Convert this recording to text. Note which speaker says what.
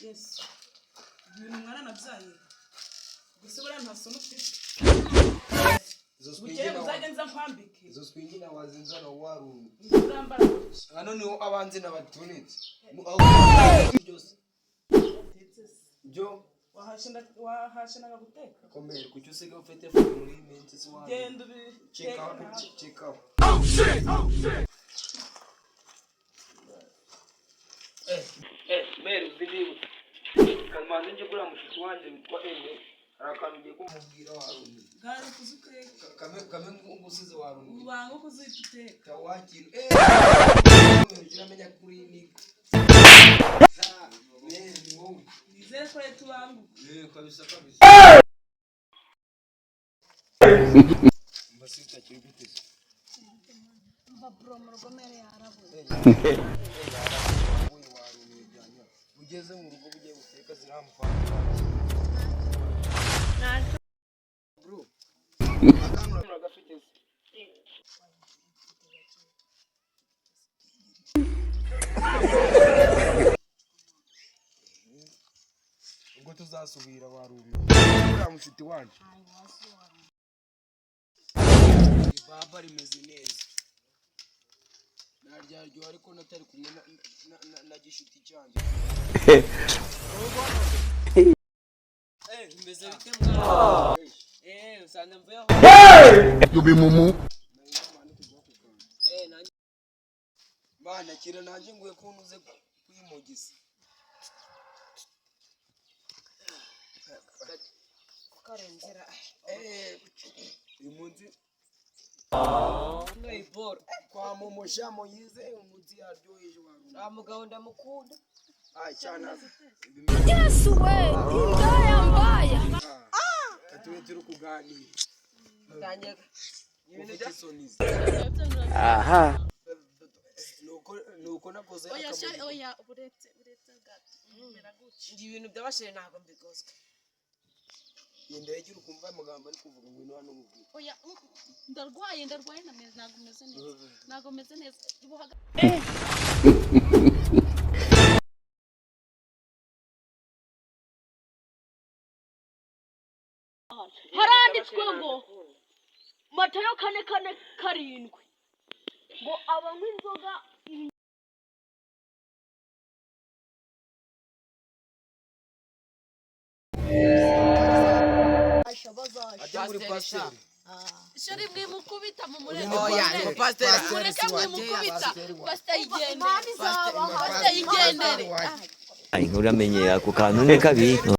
Speaker 1: Yes. Ibintu mwana nabyaye. Gusa buriya nta sono ufite. Uzagenza mpambike.
Speaker 2: Izo swingina wazinzana waru.
Speaker 1: Urambara.
Speaker 2: Hano niho abanzi n'abatunitse. Byose. Jo wahashana guteka.
Speaker 1: Komera
Speaker 2: kucyo usiga ufite fu muri minsi zwa.
Speaker 1: Genda
Speaker 2: check out.
Speaker 3: Oh shit.
Speaker 2: Meri uzidiwe. Kalmanze nje kula mushiki wanje witwa Eme. Arakantu ngiye kumubwira warumye.
Speaker 1: Gari kuzuteka.
Speaker 2: Kame ngusize warumye.
Speaker 1: Ubanga kuzituteka.
Speaker 2: Tawakira. Kiramenya kuri ni. Meri wowe.
Speaker 1: Nizere ko yetu bangu.
Speaker 2: Kabisa. Mbasita kiri bitese.
Speaker 4: Babro murugomere yarabu.
Speaker 2: Ugeze mu rugo bugiye guteka ziramufana. Bro. Akanura gafite. Ubwo tuzasubira warumye. Uriya mushiti wanje. Baba rimeze neza. Naryaryo ariko natari kumwe na gishuti cyanje. Mbese bite mwana? Usanga mvuyeho.
Speaker 3: Yubi mumu.
Speaker 2: Nanjye. Bana kira nanjye nguye kuntuze kwimogisa.
Speaker 1: Karenzera.
Speaker 2: Imunzi. Nayibor. Kwa momosha moyize umuzi aryoheje warumye.
Speaker 1: Amugabo ndamukunda.
Speaker 2: Cyana.
Speaker 4: Yesu we, indaya mbaya.
Speaker 2: Katuwe turi kuganira.
Speaker 1: Ndanyega.
Speaker 2: Ibintu byasonize.
Speaker 4: Aha.
Speaker 2: Nuko nakoze
Speaker 4: Oya oya buretse gato. Meraguci.
Speaker 1: Ibintu byabashire ntago mbigozwe.
Speaker 2: Yenda yagira ukumva amagambo ari kuvuga ngo hano mubwira.
Speaker 4: Oya ndarwaye nameze nago meze neza. Haranditswe ngo Matayo 4:7 ngo abanywa inzoga
Speaker 2: Ajya muri pasteur.
Speaker 4: Shari mwimukubita mu murenge.
Speaker 1: Oya, pasteur.
Speaker 4: Mureke mwimukubita. Pasteur yigendere.
Speaker 5: Ay, uramenyera ku kantu ni kabi.